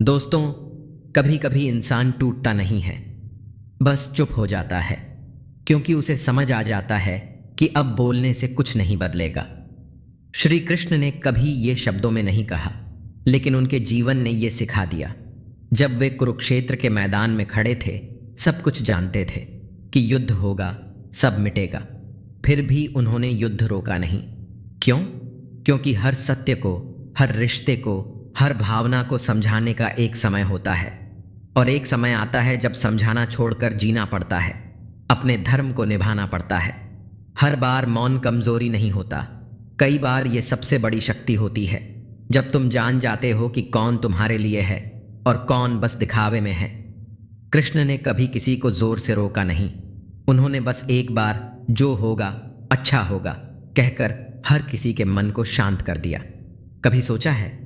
दोस्तों, कभी कभी इंसान टूटता नहीं है, बस चुप हो जाता है, क्योंकि उसे समझ आ जाता है कि अब बोलने से कुछ नहीं बदलेगा। श्री कृष्ण ने कभी ये शब्दों में नहीं कहा, लेकिन उनके जीवन ने ये सिखा दिया। जब वे कुरुक्षेत्र के मैदान में खड़े थे, सब कुछ जानते थे कि युद्ध होगा, सब मिटेगा। फिर भी उन्होंने युद्ध रोका नहीं। क्यों? क्योंकि हर सत्य को, हर रिश्ते को, हर भावना को समझाने का एक समय होता है, और एक समय आता है जब समझाना छोड़कर जीना पड़ता है, अपने धर्म को निभाना पड़ता है। हर बार मौन कमजोरी नहीं होता, कई बार ये सबसे बड़ी शक्ति होती है, जब तुम जान जाते हो कि कौन तुम्हारे लिए है और कौन बस दिखावे में है। कृष्ण ने कभी किसी को जोर से रोका नहीं। उन्होंने बस एक बार जो होगा अच्छा होगा कहकर हर किसी के मन को शांत कर दिया। कभी सोचा है,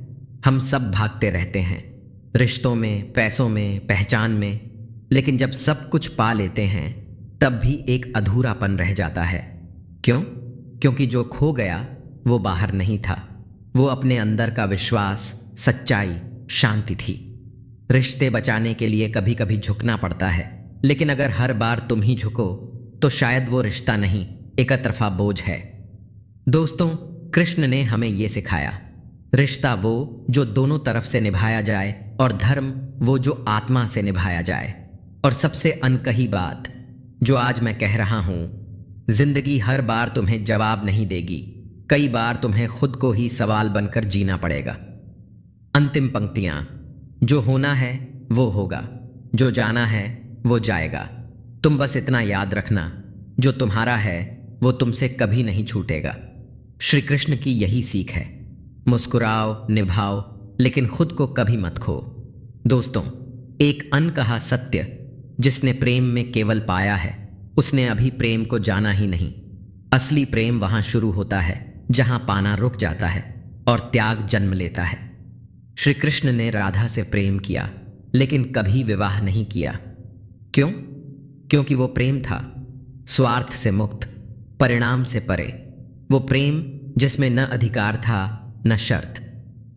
हम सब भागते रहते हैं, रिश्तों में, पैसों में, पहचान में, लेकिन जब सब कुछ पा लेते हैं तब भी एक अधूरापन रह जाता है। क्यों? क्योंकि जो खो गया वो बाहर नहीं था, वो अपने अंदर का विश्वास, सच्चाई, शांति थी। रिश्ते बचाने के लिए कभी कभी झुकना पड़ता है, लेकिन अगर हर बार तुम ही झुको तो शायद वो रिश्ता नहीं, एक तरफा बोझ है। दोस्तों, कृष्ण ने हमें ये सिखाया, रिश्ता वो जो दोनों तरफ से निभाया जाए, और धर्म वो जो आत्मा से निभाया जाए। और सबसे अनकही बात जो आज मैं कह रहा हूं, जिंदगी हर बार तुम्हें जवाब नहीं देगी, कई बार तुम्हें खुद को ही सवाल बनकर जीना पड़ेगा। अंतिम पंक्तियां, जो होना है वो होगा, जो जाना है वो जाएगा। तुम बस इतना याद रखना, जो तुम्हारा है वो तुमसे कभी नहीं छूटेगा। श्री कृष्ण की यही सीख है, मुस्कुराओ, निभाओ, लेकिन खुद को कभी मत खो। दोस्तों, एक अनकहा सत्य, जिसने प्रेम में केवल पाया है, उसने अभी प्रेम को जाना ही नहीं। असली प्रेम वहां शुरू होता है जहां पाना रुक जाता है और त्याग जन्म लेता है। श्री कृष्ण ने राधा से प्रेम किया, लेकिन कभी विवाह नहीं किया। क्यों? क्योंकि वो प्रेम था स्वार्थ से मुक्त, परिणाम से परे। वो प्रेम जिसमें न अधिकार था न शर्त,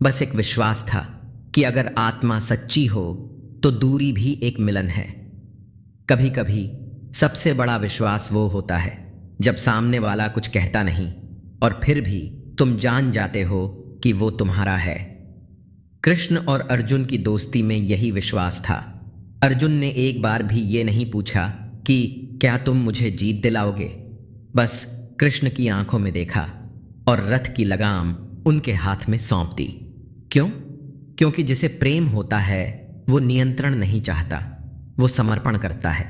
बस एक विश्वास था कि अगर आत्मा सच्ची हो तो दूरी भी एक मिलन है। कभी कभी सबसे बड़ा विश्वास वो होता है जब सामने वाला कुछ कहता नहीं और फिर भी तुम जान जाते हो कि वो तुम्हारा है। कृष्ण और अर्जुन की दोस्ती में यही विश्वास था। अर्जुन ने एक बार भी ये नहीं पूछा कि क्या तुम मुझे जीत दिलाओगे, बस कृष्ण की आंखों में देखा और रथ की लगाम उनके हाथ में सौंप दी। क्यों? क्योंकि जिसे प्रेम होता है वो नियंत्रण नहीं चाहता, वो समर्पण करता है।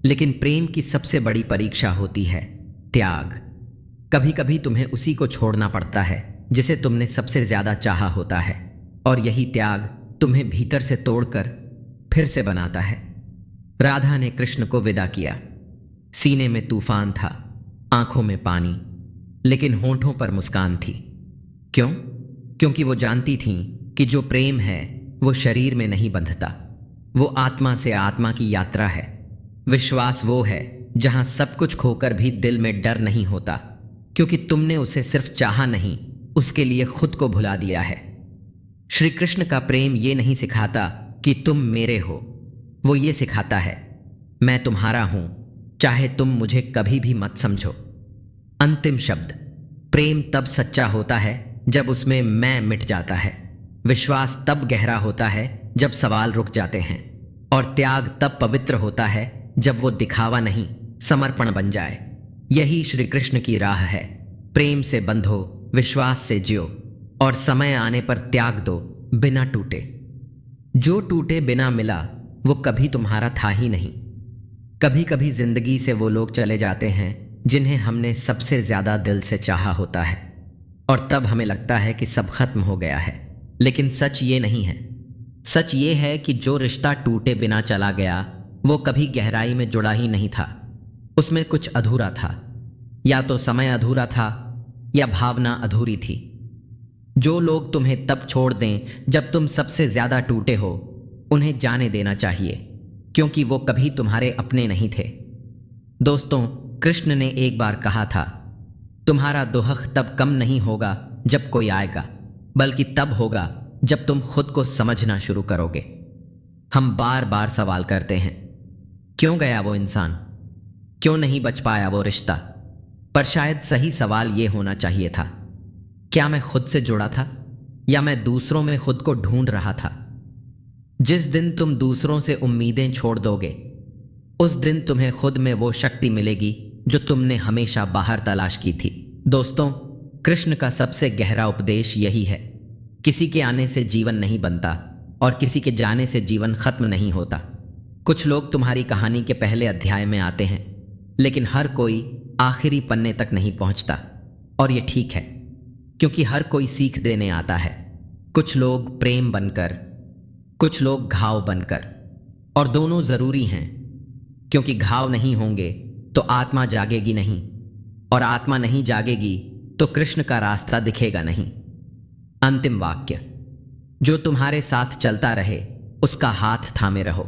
लेकिन प्रेम की सबसे बड़ी परीक्षा होती है त्याग। कभी कभी तुम्हें उसी को छोड़ना पड़ता है जिसे तुमने सबसे ज्यादा चाहा होता है, और यही त्याग तुम्हें भीतर से तोड़कर फिर से बनाता है। राधा ने कृष्ण को विदा किया। सीने में तूफान था, आंखों में पानी, लेकिन होंठों पर मुस्कान थी। क्यों? क्योंकि वो जानती थीं कि जो प्रेम है वो शरीर में नहीं बंधता, वो आत्मा से आत्मा की यात्रा है। विश्वास वो है जहां सब कुछ खोकर भी दिल में डर नहीं होता, क्योंकि तुमने उसे सिर्फ चाहा नहीं, उसके लिए खुद को भुला दिया है। श्री कृष्ण का प्रेम ये नहीं सिखाता कि तुम मेरे हो, वो ये सिखाता है मैं तुम्हारा हूं, चाहे तुम मुझे कभी भी मत समझो। अंतिम शब्द, प्रेम तब सच्चा होता है जब उसमें मैं मिट जाता है। विश्वास तब गहरा होता है जब सवाल रुक जाते हैं, और त्याग तब पवित्र होता है जब वो दिखावा नहीं, समर्पण बन जाए। यही श्री कृष्ण की राह है। प्रेम से बंधो, विश्वास से जियो, और समय आने पर त्याग दो बिना टूटे। जो टूटे बिना मिला वो कभी तुम्हारा था ही नहीं। कभी कभी जिंदगी से वो लोग चले जाते हैं जिन्हें हमने सबसे ज्यादा दिल से चाहा होता है, और तब हमें लगता है कि सब खत्म हो गया है। लेकिन सच ये नहीं है। सच ये है कि जो रिश्ता टूटे बिना चला गया वो कभी गहराई में जुड़ा ही नहीं था, उसमें कुछ अधूरा था। या तो समय अधूरा था या भावना अधूरी थी। जो लोग तुम्हें तब छोड़ दें जब तुम सबसे ज्यादा टूटे हो, उन्हें जाने देना चाहिए, क्योंकि वो कभी तुम्हारे अपने नहीं थे। दोस्तों, कृष्ण ने एक बार कहा था, तुम्हारा दुहक तब कम नहीं होगा जब कोई आएगा, बल्कि तब होगा जब तुम खुद को समझना शुरू करोगे। हम बार बार सवाल करते हैं, क्यों गया वो इंसान, क्यों नहीं बच पाया वो रिश्ता। पर शायद सही सवाल ये होना चाहिए था, क्या मैं खुद से जुड़ा था या मैं दूसरों में खुद को ढूंढ रहा था। जिस दिन तुम दूसरों से उम्मीदें छोड़ दोगे, उस दिन तुम्हें खुद में वो शक्ति मिलेगी जो तुमने हमेशा बाहर तलाश की थी। दोस्तों, कृष्ण का सबसे गहरा उपदेश यही है, किसी के आने से जीवन नहीं बनता और किसी के जाने से जीवन खत्म नहीं होता। कुछ लोग तुम्हारी कहानी के पहले अध्याय में आते हैं, लेकिन हर कोई आखिरी पन्ने तक नहीं पहुंचता। और ये ठीक है, क्योंकि हर कोई सीख देने आता है। कुछ लोग प्रेम बनकर, कुछ लोग घाव बनकर, और दोनों जरूरी हैं, क्योंकि घाव नहीं होंगे तो आत्मा जागेगी नहीं, और आत्मा नहीं जागेगी तो कृष्ण का रास्ता दिखेगा नहीं। अंतिम वाक्य, जो तुम्हारे साथ चलता रहे उसका हाथ थामे रहो,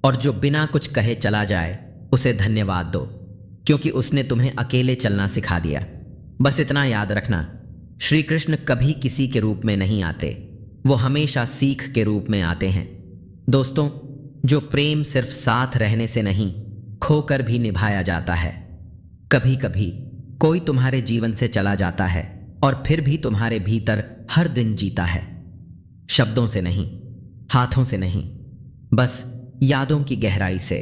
और जो बिना कुछ कहे चला जाए उसे धन्यवाद दो, क्योंकि उसने तुम्हें अकेले चलना सिखा दिया। बस इतना याद रखना, श्री कृष्ण कभी किसी के रूप में नहीं आते, वो हमेशा सीख के रूप में आते हैं। दोस्तों, जो प्रेम सिर्फ साथ रहने से नहीं, खोकर भी निभाया जाता है। कभी कभी कोई तुम्हारे जीवन से चला जाता है और फिर भी तुम्हारे भीतर हर दिन जीता है, शब्दों से नहीं, हाथों से नहीं, बस यादों की गहराई से।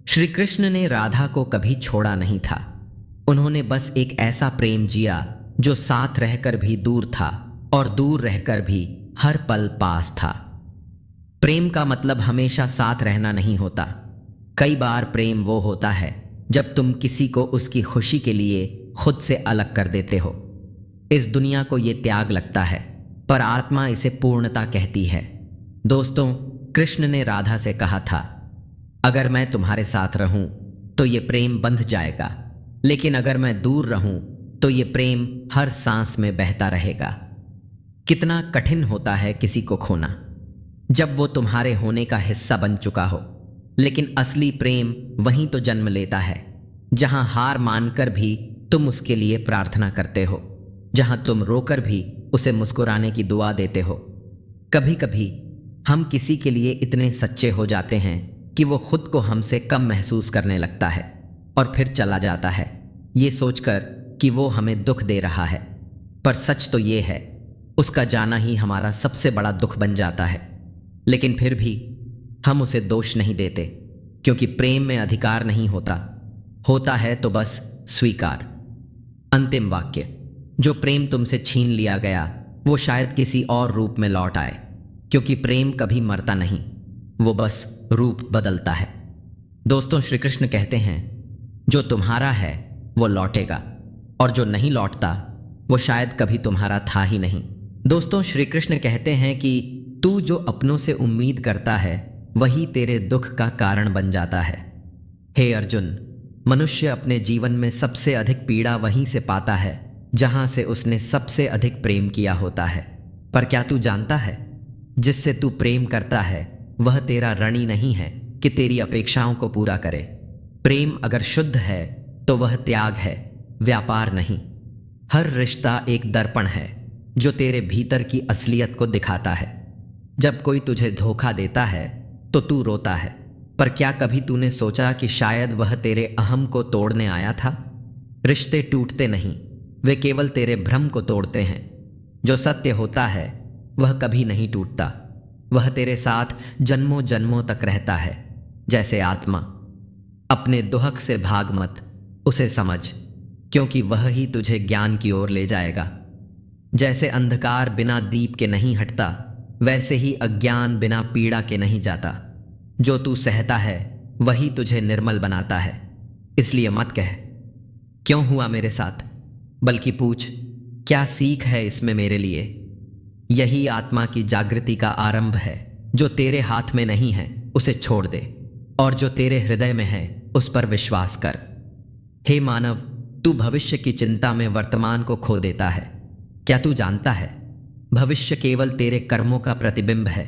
श्री कृष्ण ने राधा को कभी छोड़ा नहीं था। उन्होंने बस एक ऐसा प्रेम जिया जो साथ रहकर भी दूर था और दूर रहकर भी हर पल पास था। प्रेम का मतलब हमेशा साथ रहना नहीं होता। कई बार प्रेम वो होता है जब तुम किसी को उसकी खुशी के लिए खुद से अलग कर देते हो। इस दुनिया को ये त्याग लगता है, पर आत्मा इसे पूर्णता कहती है। दोस्तों, कृष्ण ने राधा से कहा था, अगर मैं तुम्हारे साथ रहूं तो ये प्रेम बंध जाएगा, लेकिन अगर मैं दूर रहूं तो ये प्रेम हर सांस में बहता रहेगा। कितना कठिन होता है किसी को खोना, जब वो तुम्हारे होने का हिस्सा बन चुका हो। लेकिन असली प्रेम वहीं तो जन्म लेता है जहां हार मानकर भी तुम उसके लिए प्रार्थना करते हो, जहां तुम रोकर भी उसे मुस्कुराने की दुआ देते हो। कभी कभी हम किसी के लिए इतने सच्चे हो जाते हैं कि वो खुद को हमसे कम महसूस करने लगता है और फिर चला जाता है, ये सोचकर कि वो हमें दुख दे रहा है। पर सच तो ये है, उसका जाना ही हमारा सबसे बड़ा दुख बन जाता है। लेकिन फिर भी हम उसे दोष नहीं देते, क्योंकि प्रेम में अधिकार नहीं होता, होता है तो बस स्वीकार। अंतिम वाक्य, जो प्रेम तुमसे छीन लिया गया वो शायद किसी और रूप में लौट आए, क्योंकि प्रेम कभी मरता नहीं, वो बस रूप बदलता है। दोस्तों, श्री कृष्ण कहते हैं, जो तुम्हारा है वो लौटेगा, और जो नहीं लौटता वो शायद कभी तुम्हारा था ही नहीं। दोस्तों, श्री कृष्ण कहते हैं कि तू जो अपनों से उम्मीद करता है वही तेरे दुख का कारण बन जाता है। हे अर्जुन, मनुष्य अपने जीवन में सबसे अधिक पीड़ा वहीं से पाता है जहां से उसने सबसे अधिक प्रेम किया होता है। पर क्या तू जानता है, जिससे तू प्रेम करता है वह तेरा ऋणी नहीं है कि तेरी अपेक्षाओं को पूरा करे। प्रेम अगर शुद्ध है तो वह त्याग है, व्यापार नहीं। हर रिश्ता एक दर्पण है जो तेरे भीतर की असलियत को दिखाता है। जब कोई तुझे धोखा देता है तो तू रोता है, पर क्या कभी तूने सोचा कि शायद वह तेरे अहम को तोड़ने आया था? रिश्ते टूटते नहीं, वे केवल तेरे भ्रम को तोड़ते हैं। जो सत्य होता है वह कभी नहीं टूटता, वह तेरे साथ जन्मों जन्मों तक रहता है, जैसे आत्मा। अपने दुहक से भाग मत, उसे समझ, क्योंकि वह ही तुझे ज्ञान की ओर ले जाएगा। जैसे अंधकार बिना दीप के नहीं हटता, वैसे ही अज्ञान बिना पीड़ा के नहीं जाता। जो तू सहता है वही तुझे निर्मल बनाता है। इसलिए मत कह क्यों हुआ मेरे साथ, बल्कि पूछ क्या सीख है इसमें मेरे लिए। यही आत्मा की जागृति का आरंभ है। जो तेरे हाथ में नहीं है उसे छोड़ दे, और जो तेरे हृदय में है उस पर विश्वास कर। हे मानव, तू भविष्य की चिंता में वर्तमान को खो देता है। क्या तू जानता है, भविष्य केवल तेरे कर्मों का प्रतिबिंब है।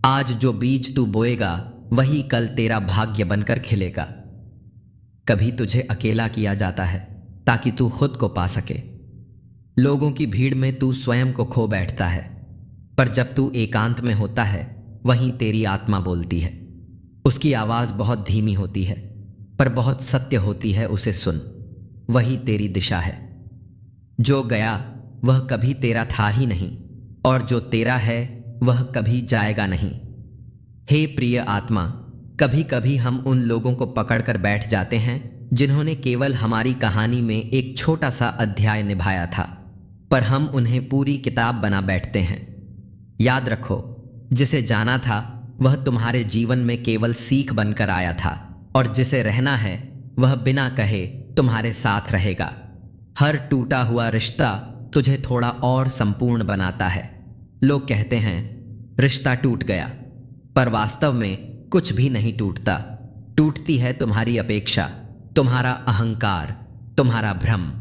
आज जो बीज तू बोएगा वही कल तेरा भाग्य बनकर खिलेगा। कभी तुझे अकेला किया जाता है ताकि तू खुद को पा सके। लोगों की भीड़ में तू स्वयं को खो बैठता है, पर जब तू एकांत में होता है वहीं तेरी आत्मा बोलती है। उसकी आवाज़ बहुत धीमी होती है, पर बहुत सत्य होती है, उसे सुन। वही तेरी दिशा है। जो गया वह कभी तेरा था ही नहीं, और जो तेरा है वह कभी जाएगा नहीं। हे प्रिय आत्मा, कभी कभी हम उन लोगों को पकड़कर बैठ जाते हैं जिन्होंने केवल हमारी कहानी में एक छोटा सा अध्याय निभाया था, पर हम उन्हें पूरी किताब बना बैठते हैं। याद रखो, जिसे जाना था वह तुम्हारे जीवन में केवल सीख बनकर आया था, और जिसे रहना है वह बिना कहे तुम्हारे साथ रहेगा। हर टूटा हुआ रिश्ता तुझे थोड़ा और संपूर्ण बनाता है। लोग कहते हैं रिश्ता टूट गया, पर वास्तव में कुछ भी नहीं टूटता। टूटती है तुम्हारी अपेक्षा, तुम्हारा अहंकार, तुम्हारा भ्रम।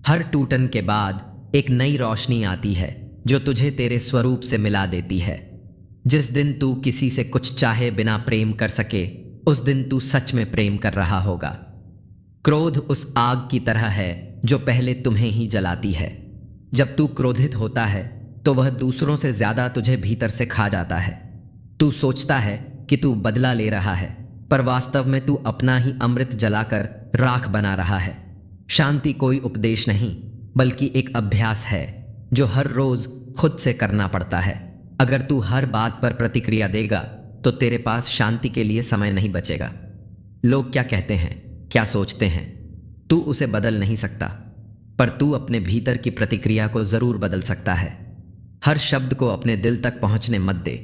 हर टूटन के बाद एक नई रोशनी आती है जो तुझे तेरे स्वरूप से मिला देती है। जिस दिन तू किसी से कुछ चाहे बिना प्रेम कर सके, उस दिन तू सच में प्रेम कर रहा होगा। क्रोध उस आग की तरह है जो पहले तुम्हें ही जलाती है। जब तू क्रोधित होता है तो वह दूसरों से ज्यादा तुझे भीतर से खा जाता है। तू सोचता है कि तू बदला ले रहा है, पर वास्तव में तू अपना ही अमृत जलाकर राख बना रहा है। शांति कोई उपदेश नहीं, बल्कि एक अभ्यास है जो हर रोज खुद से करना पड़ता है। अगर तू हर बात पर प्रतिक्रिया देगा तो तेरे पास शांति के लिए समय नहीं बचेगा। लोग क्या कहते हैं, क्या सोचते हैं, तू उसे बदल नहीं सकता, पर तू अपने भीतर की प्रतिक्रिया को जरूर बदल सकता है। हर शब्द को अपने दिल तक पहुंचने मत दे।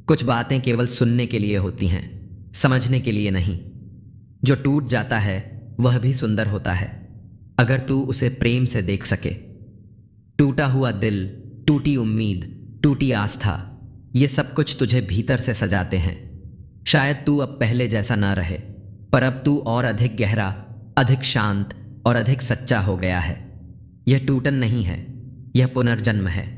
कुछ बातें केवल सुनने के लिए होती हैं, समझने के लिए नहीं। जो टूट जाता है वह भी सुंदर होता है, अगर तू उसे प्रेम से देख सके। टूटा हुआ दिल, टूटी उम्मीद, टूटी आस्था, ये सब कुछ तुझे भीतर से सजाते हैं। शायद तू अब पहले जैसा ना रहे, पर अब तू और अधिक गहरा, अधिक शांत और अधिक सच्चा हो गया है। यह टूटन नहीं है, यह पुनर्जन्म है।